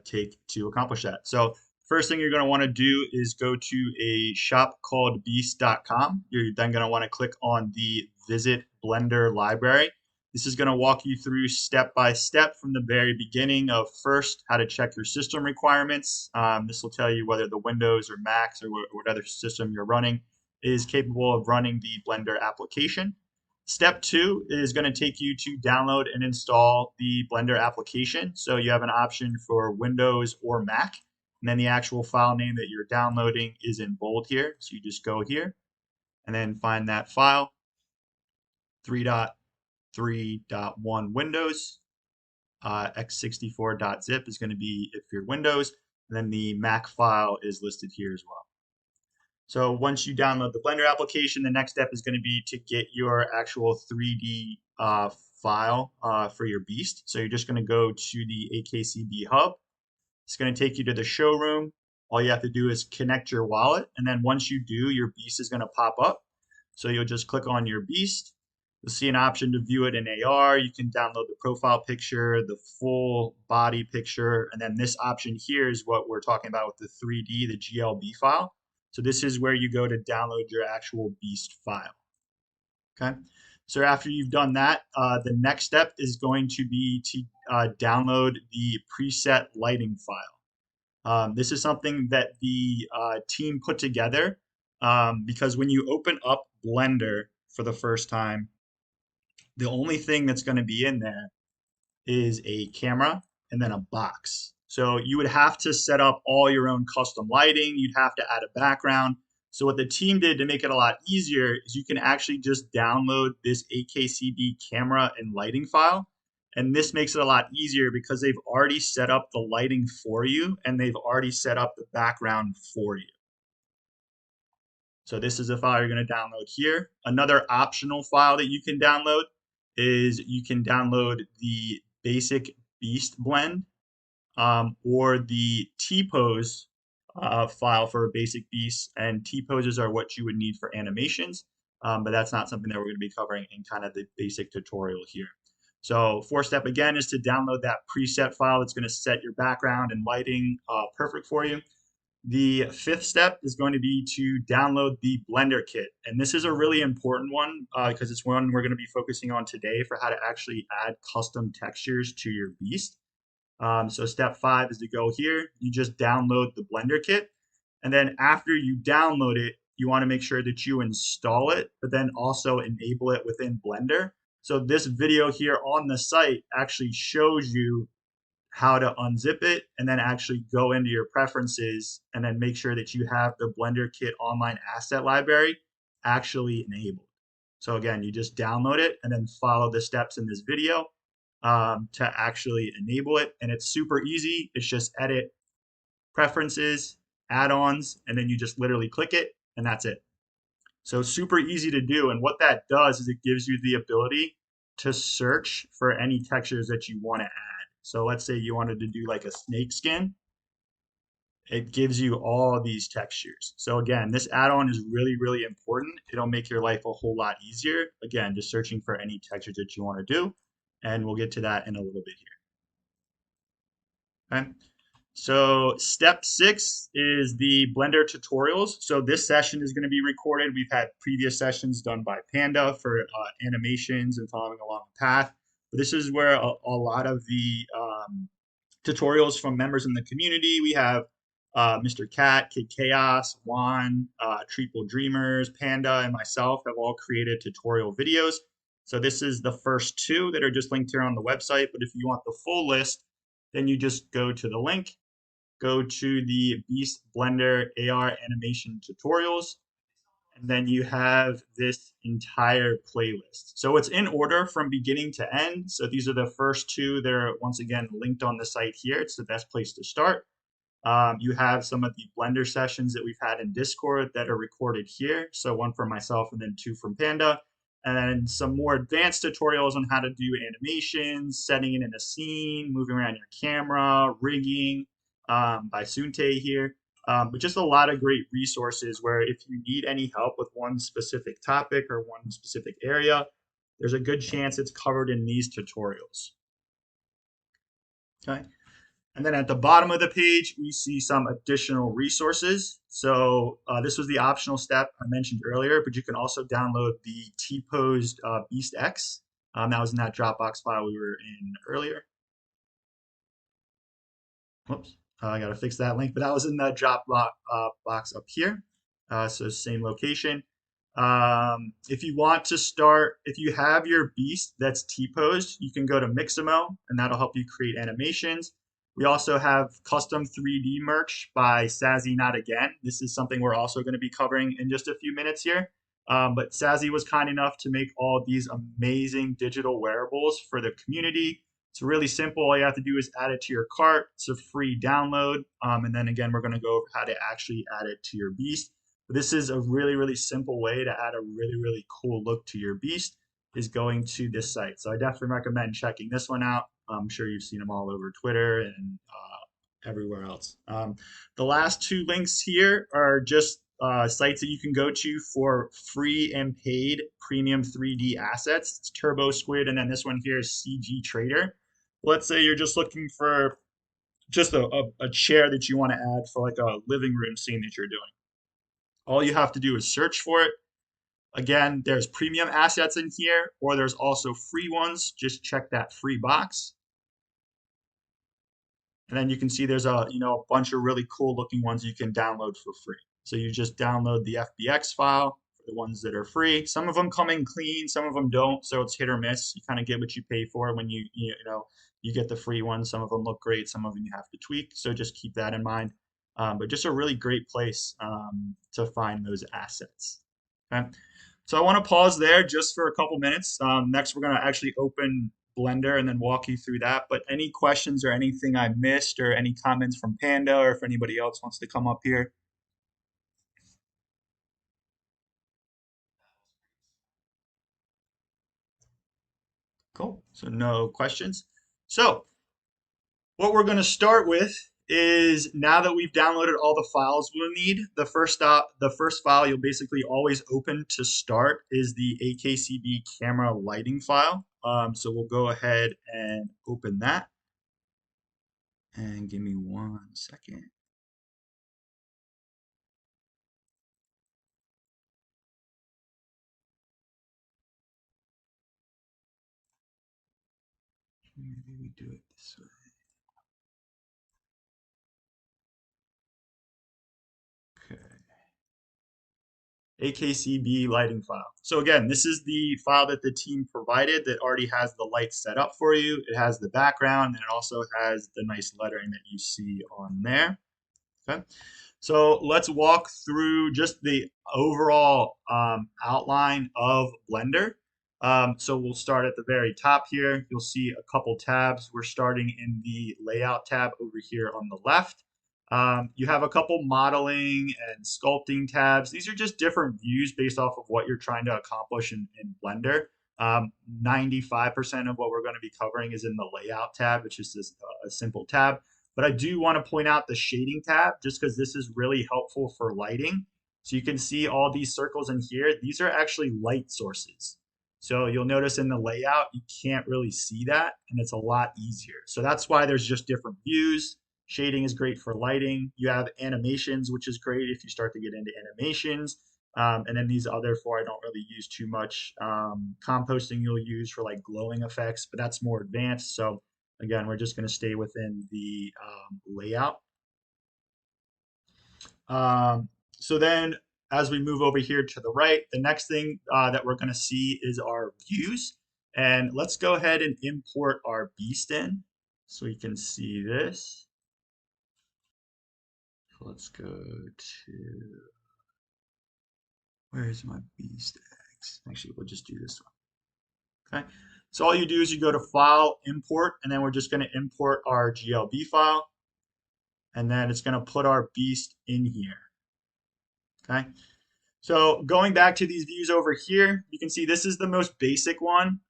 take to accomplish that. So first thing you're going to want to do is go to a shop called beast.com. You're then going to want to click on the Visit Blender Library. This is going to walk you through step by step from the very beginning of first how to check your system requirements. This will tell you whether the Windows or Macs or whatever system you're running is capable of running the Blender application. Step 2 is going to take you to download and install the Blender application. So you have an option for Windows or Mac. And then the actual file name that you're downloading is in bold here. So you just go here and then find that file, 3.3.1 Windows. x64.zip is going to be if you're Windows. And then the Mac file is listed here as well. So once you download the Blender application, the next step is going to be to get your actual 3D file for your beast. So you're just going to go to the AKCB hub. It's going to take you to the showroom. All you have to do is connect your wallet. And then once you do, your beast is going to pop up. So you'll just click on your beast. You'll see an option to view it in AR. You can download the profile picture, the full body picture. And then this option here is what we're talking about with the 3D, the GLB file. So this is where you go to download your actual beast file. Okay. So after you've done that, the next step is going to be to download the preset lighting file. This is something that the team put together because when you open up Blender for the first time, the only thing that's going to be in there is a camera and then a box. So you would have to set up all your own custom lighting. You'd have to add a background. So what the team did to make it a lot easier is you can actually just download this AKCB camera and lighting file. And this makes it a lot easier because they've already set up the lighting for you and they've already set up the background for you. So this is a file you're going to download here. Another optional file that you can download is you can download the basic beast blend or the T-pose file for a basic beast, and T-poses are what you would need for animations, but that's not something that we're going to be covering in kind of the basic tutorial here. So fourth step again is to download that preset file that's going to set your background and lighting perfect for you. The fifth step is going to be to download the BlenderKit. And this is a really important one because it's one we're going to be focusing on today for how to actually add custom textures to your beast. So step 5 is to go here. You just download the BlenderKit. And then after you download it, you want to make sure that you install it, but then also enable it within Blender. So this video here on the site actually shows you how to unzip it and then actually go into your preferences and then make sure that you have the BlenderKit online asset library actually enabled. So again, you just download it and then follow the steps in this video to actually enable it. And it's super easy. It's just edit, preferences, add-ons, and then you just literally click it and that's it. So super easy to do. And what that does is it gives you the ability to search for any textures that you want to add. So let's say you wanted to do like a snake skin. It gives you all these textures. So again, this add-on is really, really important. It'll make your life a whole lot easier. Again, just searching for any textures that you want to do. And we'll get to that in a little bit here. Okay. So step 6 is the Blender tutorials. So this session is going to be recorded. We've had previous sessions done by Panda for animations and following along the path. But this is where a lot of the tutorials from members in the community. We have Mr. Cat, Kid Chaos, Juan, Triple Dreamers, Panda, and myself have all created tutorial videos. So this is the first 2 that are just linked here on the website. But if you want the full list, then you just go to the link, go to the Beast Blender AR animation tutorials, and then you have this entire playlist. So it's in order from beginning to end. So these are the first 2 that are once again linked on the site here. It's the best place to start. You have some of the Blender sessions that we've had in Discord that are recorded here. So 1 from myself and then 2 from Panda. And then some more advanced tutorials on how to do animations, setting it in a scene, moving around your camera, rigging by Sunte here. But just a lot of great resources where if you need any help with one specific topic or one specific area, there's a good chance it's covered in these tutorials. Okay. And then at the bottom of the page, we see some additional resources. So this was the optional step I mentioned earlier, but you can also download the T-posed Beast X. That was in that Dropbox file we were in earlier. Whoops, I got to fix that link, but that was in the Dropbox box up here. So same location. If you want to start, if you have your beast that's T-posed, you can go to Mixamo, and that'll help you create animations. We also have custom 3D merch by Sazzy Not Again. This is something we're also going to be covering in just a few minutes here. But Sazzy was kind enough to make all these amazing digital wearables for the community. It's really simple. All you have to do is add it to your cart. It's a free download. And then again, we're going to go over how to actually add it to your beast. But this is a really, really simple way to add a really, really cool look to your beast is going to this site. So I definitely recommend checking this one out. I'm sure you've seen them all over Twitter and everywhere else. The last two links here are just sites that you can go to for free and paid premium 3D assets. It's Turbo Squid, and then this one here is CG Trader. Let's say you're just looking for just a chair that you want to add for like a living room scene that you're doing. All you have to do is search for it. Again, there's premium assets in here, or there's also free ones. Just check that free box. And then you can see there's a bunch of really cool looking ones you can download for free. So you just download the FBX file for the ones that are free. Some of them come in clean, some of them don't, so it's hit or miss. You kind of get what you pay for when you get the free ones. Some of them look great, some of them you have to tweak. So just keep that in mind. But just a really great place to find those assets. Okay. So I want to pause there just for a couple minutes. Next, we're going to actually open Blender and then walk you through that. But any questions or anything I missed or any comments from Panda or if anybody else wants to come up here? Cool. So no questions. So what we're going to start with is now that we've downloaded all the files we'll need, the first file you'll basically always open to start is the AKCB camera lighting file. So we'll go ahead and open that. And give me 1 second. Maybe we do it this way. Okay. AKCB lighting file. So again, this is the file that the team provided that already has the lights set up for you. It has the background and it also has the nice lettering that you see on there. Okay. So let's walk through just the overall outline of Blender. So we'll start at the very top here. You'll see a couple tabs. We're starting in the layout tab over here on the left. You have a couple modeling and sculpting tabs. These are just different views based off of what you're trying to accomplish in Blender. 95% of what we're going to be covering is in the layout tab, which is just a simple tab. But I do want to point out the shading tab just because this is really helpful for lighting. So you can see all these circles in here. These are actually light sources. So you'll notice in the layout, you can't really see that, and it's a lot easier. So that's why there's just different views. Shading is great for lighting. You have animations, which is great if you start to get into animations. And then these other four I don't really use too much. Composting you'll use for like glowing effects, but that's more advanced. So again, we're just going to stay within the layout. So then as we move over here to the right, the next thing that we're going to see is our views. And let's go ahead and import our beast in so we can see this. Let's go to, where's my beast X? Actually, we'll just do this one. Okay. So all you do is you go to File, Import, and then we're just going to import our GLB file. And then it's going to put our beast in here. Okay. So going back to these views over here, you can see this is the most basic one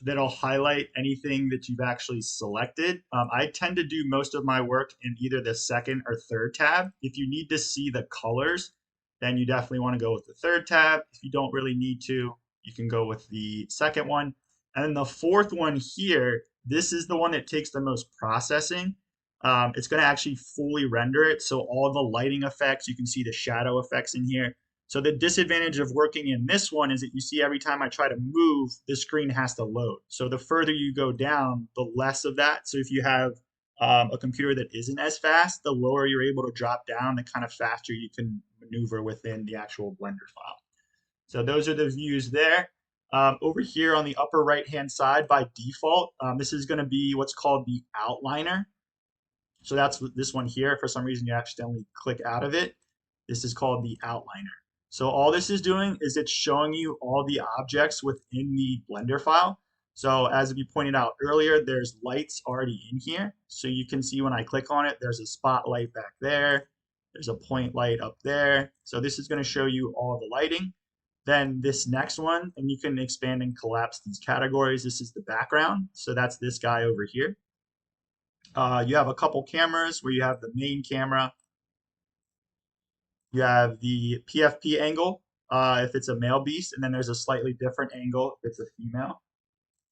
that'll highlight anything that you've actually selected. I tend to do most of my work in either the second or third tab. If you need to see the colors, then you definitely want to go with the third tab. If you don't really need to, you can go with the second one. And then the fourth one here, this is the one that takes the most processing. it's going to actually fully render it. So all the lighting effects, you can see the shadow effects in here. So the disadvantage of working in this one is that you see every time I try to move, the screen has to load. So the further you go down, the less of that. So if you have a computer that isn't as fast, the lower you're able to drop down, the kind of faster you can maneuver within the actual Blender file. So those are the views there. Over here on the upper right hand side by default, this is going to be what's called the outliner. So that's this one here. For some reason, you accidentally click out of it. This is called the outliner. So all this is doing is it's showing you all the objects within the Blender file. So as we pointed out earlier, there's lights already in here. So you can see when I click on it, there's a spotlight back there. There's a point light up there. So this is going to show you all the lighting. Then this next one, and you can expand and collapse these categories. This is the background. So that's this guy over here. You have a couple cameras where you have the main camera. You have the PFP angle if it's a male beast, and then there's a slightly different angle if it's a female.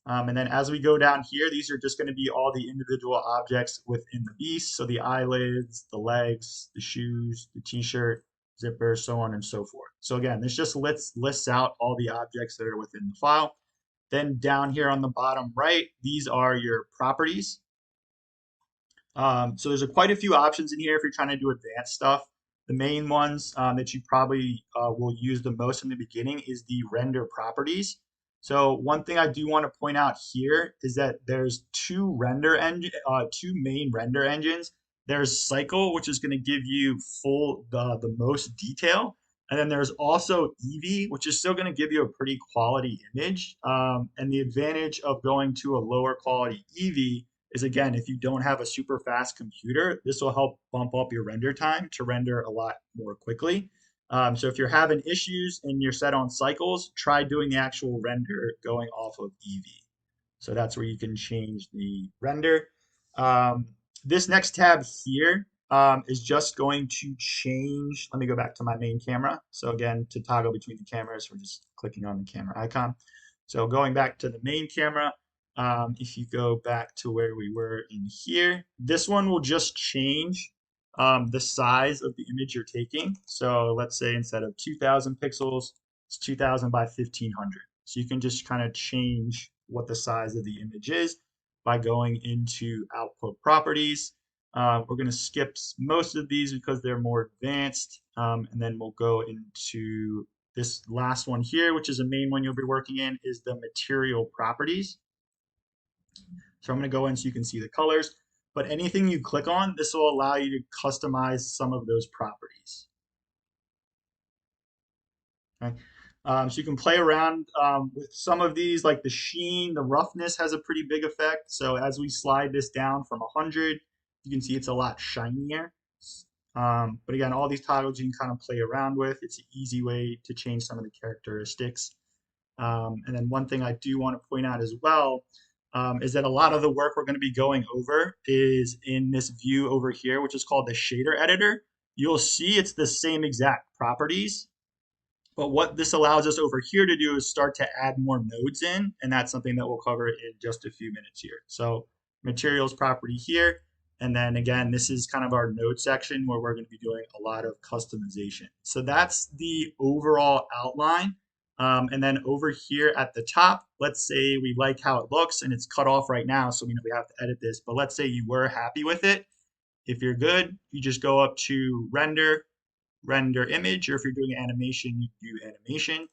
And then as we go down here, these are just going to be all the individual objects within the beast. So the eyelids, the legs, the shoes, the t-shirt, zipper, so on and so forth. So again, this just lists out all the objects that are within the file. Then down here on the bottom right, these are your properties. So there's quite a few options in here if you're trying to do advanced stuff. The main ones that you probably will use the most in the beginning is the render properties. So one thing I do want to point out here is that there's two main render engines. There's Cycle, which is going to give you the most detail, and then there's also Eevee, which is still going to give you a pretty quality image. And the advantage of going to a lower quality Eevee is, again, if you don't have a super fast computer, this will help bump up your render time to render a lot more quickly. So if you're having issues and you're set on cycles, try doing the actual render going off of Eevee. So that's where you can change the render. Um, this next tab here is just going to change. Let me go back to my main camera. So again, to toggle between the cameras, we're just clicking on the camera icon. So going back to the main camera, if you go back to where we were in here, this one will just change the size of the image you're taking. So let's say instead of 2000 pixels, it's 2000 by 1500. So you can just kind of change what the size of the image is by going into output properties. We're going to skip most of these because they're more advanced. And then we'll go into this last one here, which is the main one you'll be working in, is the material properties. So I'm going to go in so you can see the colors. But anything you click on, this will allow you to customize some of those properties. Okay. So you can play around with some of these, like the sheen, the roughness has a pretty big effect. So as we slide this down from 100, you can see it's a lot shinier. But again, all these toggles you can kind of play around with. It's an easy way to change some of the characteristics. And then one thing I do want to point out as well is that a lot of the work we're going to be going over is in this view over here, which is called the shader editor. You'll see it's the same exact properties, but what this allows us over here to do is start to add more nodes in, and that's something that we'll cover in just a few minutes here. So materials property here, and then again, this is kind of our node section where we're going to be doing a lot of customization. So that's the overall outline. And then over here at the top, let's say we like how it looks and it's cut off right now, so we know we have to edit this, but let's say you were happy with it. If you're good, you just go up to render image, or if you're doing animation, you do animation,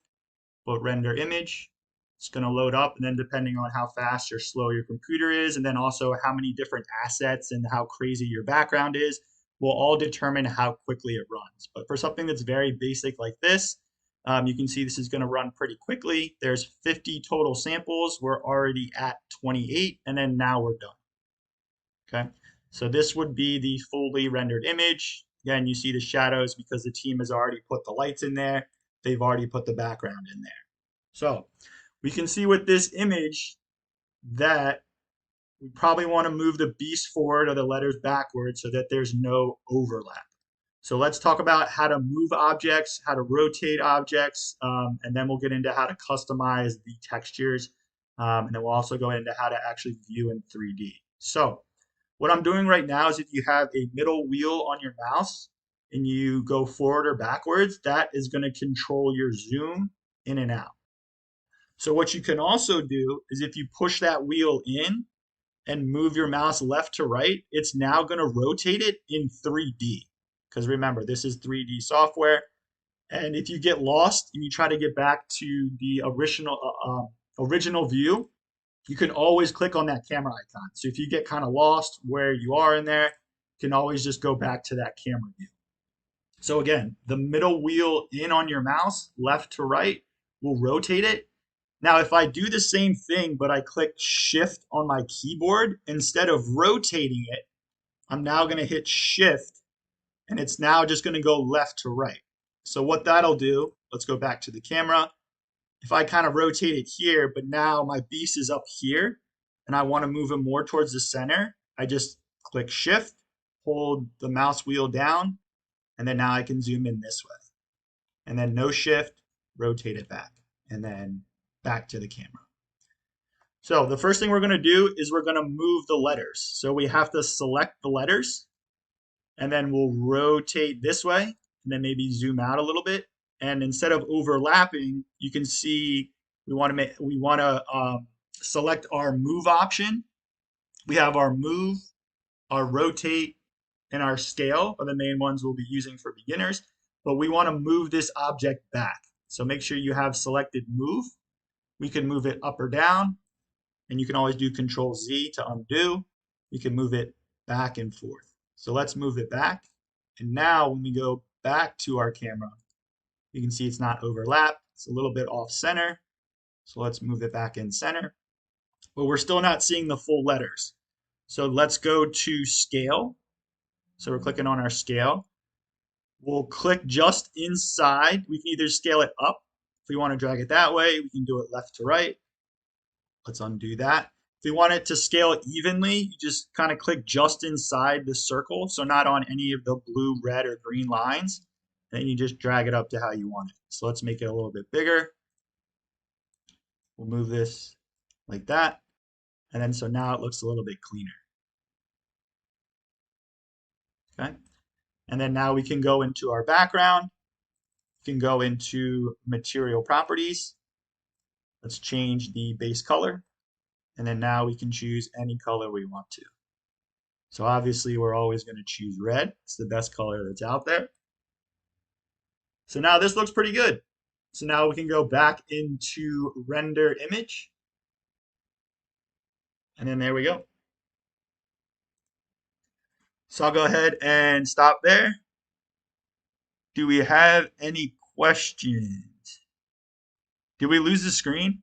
but render image. It's going to load up, and then depending on how fast or slow your computer is, and then also how many different assets and how crazy your background is, will all determine how quickly it runs. But for something that's very basic like this, you can see this is going to run pretty quickly. There's 50 total samples. We're already at 28, and then now we're done. Okay, so this would be the fully rendered image. Again, you see the shadows because the team has already put the lights in there. They've already put the background in there. So we can see with this image that we probably want to move the beast forward or the letters backward so that there's no overlap. So let's talk about how to move objects, how to rotate objects, and then we'll get into how to customize the textures. And then we'll also go into how to actually view in 3D. So What I'm doing right now is if you have a middle wheel on your mouse and you go forward or backwards, that is going to control your zoom in and out. So what you can also do is if you push that wheel in and move your mouse left to right, it's now going to rotate it in 3D. Because remember, this is 3D software. And if you get lost and you try to get back to the original view, you can always click on that camera icon. So if you get kind of lost where you are in there, you can always just go back to that camera view. So again, the middle wheel in on your mouse, left to right, will rotate it. Now, if I do the same thing, but I click Shift on my keyboard, instead of rotating it, I'm now going to hit Shift, and it's now just going to go left to right. So what that'll do, let's go back to the camera. If I kind of rotate it here, but now my beast is up here, and I want to move him more towards the center, I just click Shift, hold the mouse wheel down, and then now I can zoom in this way. And then no shift, rotate it back, and then back to the camera. So the first thing we're going to do is we're going to move the letters. So we have to select the letters, and then we'll rotate this way, and then maybe zoom out a little bit. And instead of overlapping, you can see we want to select our move option. We have our move, our rotate, and our scale are the main ones we'll be using for beginners, but we want to move this object back. So make sure you have selected move. We can move it up or down, and you can always do Control Z to undo. You can move it back and forth. So let's move it back. And now when we go back to our camera, you can see it's not overlapped. It's a little bit off center. So let's move it back in center. But we're still not seeing the full letters. So let's go to scale. So we're clicking on our scale. We'll click just inside. We can either scale it up. If we want to drag it that way, we can do it left to right. Let's undo that. If we want it to scale it evenly, you just kind of click just inside the circle, so not on any of the blue, red, or green lines. And then you just drag it up to how you want it. So let's make it a little bit bigger. We'll move this like that. And then so now it looks a little bit cleaner. Okay. And then now we can go into our background. We can go into material properties. Let's change the base color. And then now we can choose any color we want to. So obviously we're always going to choose red. It's the best color that's out there. So now this looks pretty good. So now we can go back into render image. And then there we go. So I'll go ahead and stop there. Do we have any questions? Did we lose the screen?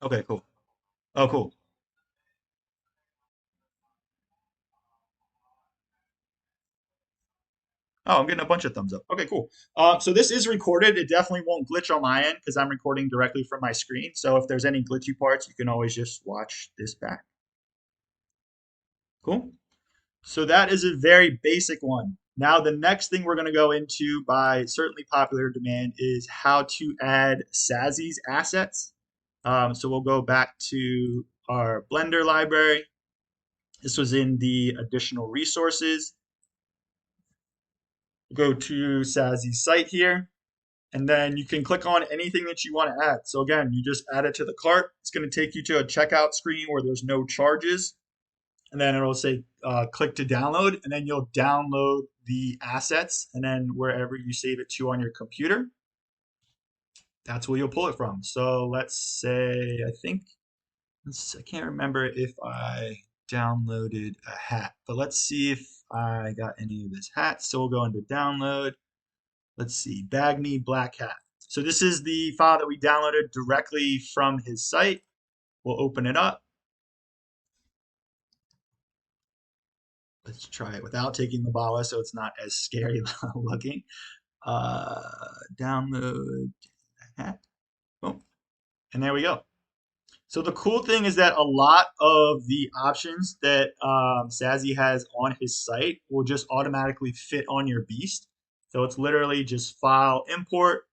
Okay, cool. Oh, cool. Oh, I'm getting a bunch of thumbs up. Okay, cool. So this is recorded. It definitely won't glitch on my end because I'm recording directly from my screen. So if there's any glitchy parts, you can always just watch this back. Cool. So that is a very basic one. Now the next thing we're going to go into by certainly popular demand is how to add Sassy's assets. So we'll go back to our Blender library. This was in the additional resources. Go to Sassy's site here, and then you can click on anything that you want to add. So again, you just add it to the cart. It's going to take you to a checkout screen where there's no charges. And then it'll say click to download, and then you'll download the assets, and then wherever you save it to on your computer, that's where you'll pull it from. So let's say, I can't remember if I downloaded a hat, but let's see if I got any of his hats. So we'll go into download. Let's see, Bag Me Black Hat. So this is the file that we downloaded directly from his site. We'll open it up. Let's try it without taking the bala so it's not as scary looking. Download hat. Boom. And there we go. So the cool thing is that a lot of the options that Sassy has on his site will just automatically fit on your beast. So it's literally just file import.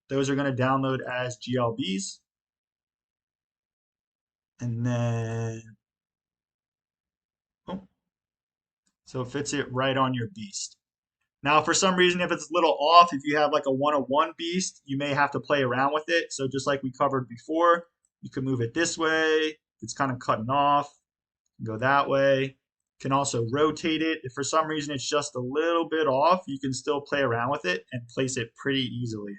Those are going to download as GLBs. And then, oh, so it fits it right on your beast. Now, for some reason, if it's a little off, if you have like a 101 beast, you may have to play around with it. So just like we covered before, you can move it this way. It's kind of cutting off. Go that way. You can also rotate it. If for some reason it's just a little bit off, you can still play around with it and place it pretty easily in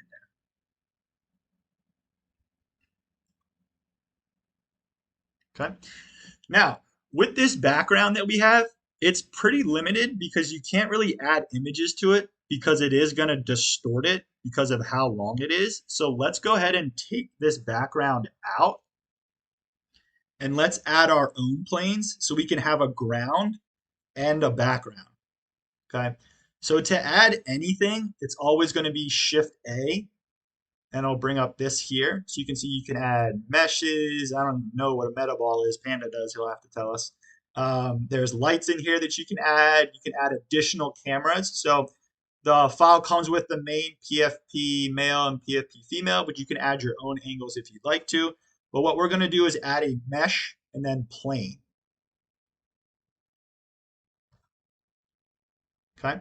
there. Okay. Now, with this background that we have, it's pretty limited because you can't really add images to it because it is going to distort it because of how long it is. So let's go ahead and take this background out and let's add our own planes so we can have a ground and a background. Okay. So to add anything, it's always going to be Shift A, and I'll bring up this here. So you can see you can add meshes. I don't know what a meta ball is. Panda does. He'll have to tell us. There's lights in here that you can add. You can add additional cameras. So the file comes with the main PFP male and PFP female, but you can add your own angles if you'd like to. But what we're going to do is add a mesh and then plane. Okay.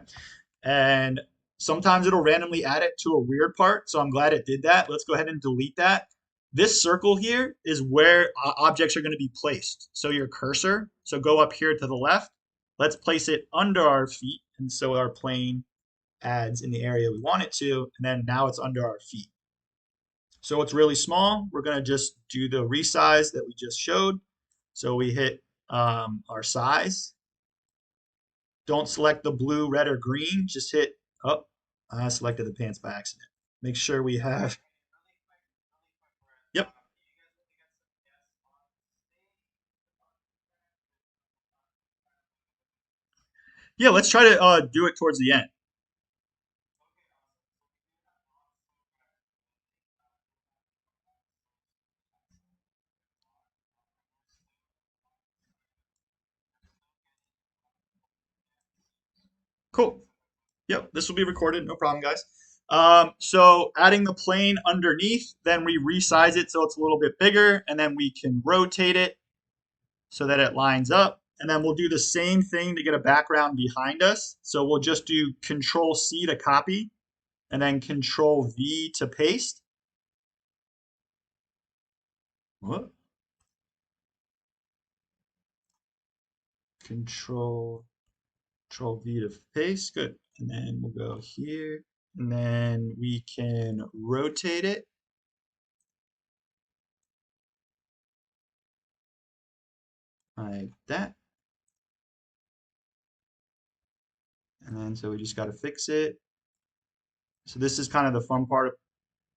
And sometimes it'll randomly add it to a weird part. So I'm glad it did that. Let's go ahead and delete that. This circle here is where objects are going to be placed. So your cursor, so go up here to the left. Let's place it under our feet. And so our plane adds in the area we want it to. And then now it's under our feet. So it's really small. We're going to just do the resize that we just showed. So we hit our size. Don't select the blue, red, or green. Just hit, oh, I selected the pants by accident. Make sure we have, yep. Yeah, let's try to do it towards the end. Cool. Yep, this will be recorded. No problem, guys. So adding the plane underneath, then we resize it so it's a little bit bigger, and then we can rotate it so that it lines up. And then we'll do the same thing to get a background behind us. So we'll just do Control C to copy, and then Control V to paste. What? Control Control V to paste. Good. And then we'll go here. And then we can rotate it like that. And then so we just got to fix it. So this is kind of the fun part of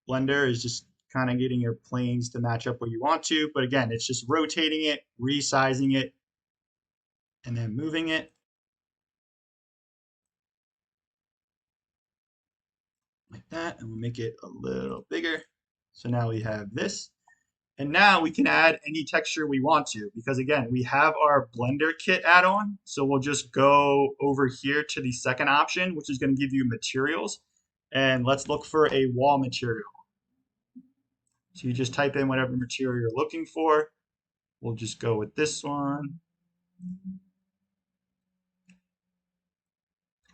Blender is just kind of getting your planes to match up where you want to. But again, it's just rotating it, resizing it, and then moving it like that. And we'll make it a little bigger. So now we have this. And now we can add any texture we want to, because again, we have our BlenderKit add-on. So we'll just go over here to the second option, which is going to give you materials. And let's look for a wall material. So you just type in whatever material you're looking for. We'll just go with this one.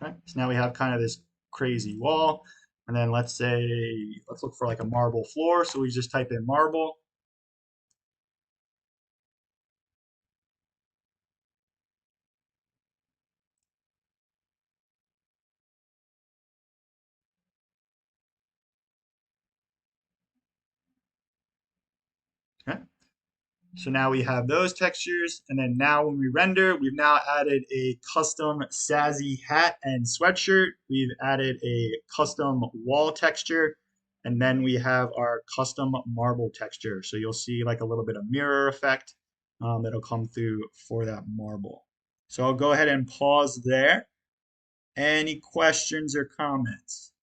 Okay, so now we have kind of this crazy wall. And then let's say, let's look for like a marble floor. So we just type in marble. Okay. So now we have those textures, and then now when we render, we've now added a custom Sassy hat and sweatshirt. We've added a custom wall texture, and then we have our custom marble texture. So you'll see like a little bit of mirror effect that'll come through for that marble. So I'll go ahead and pause there. Any questions or comments?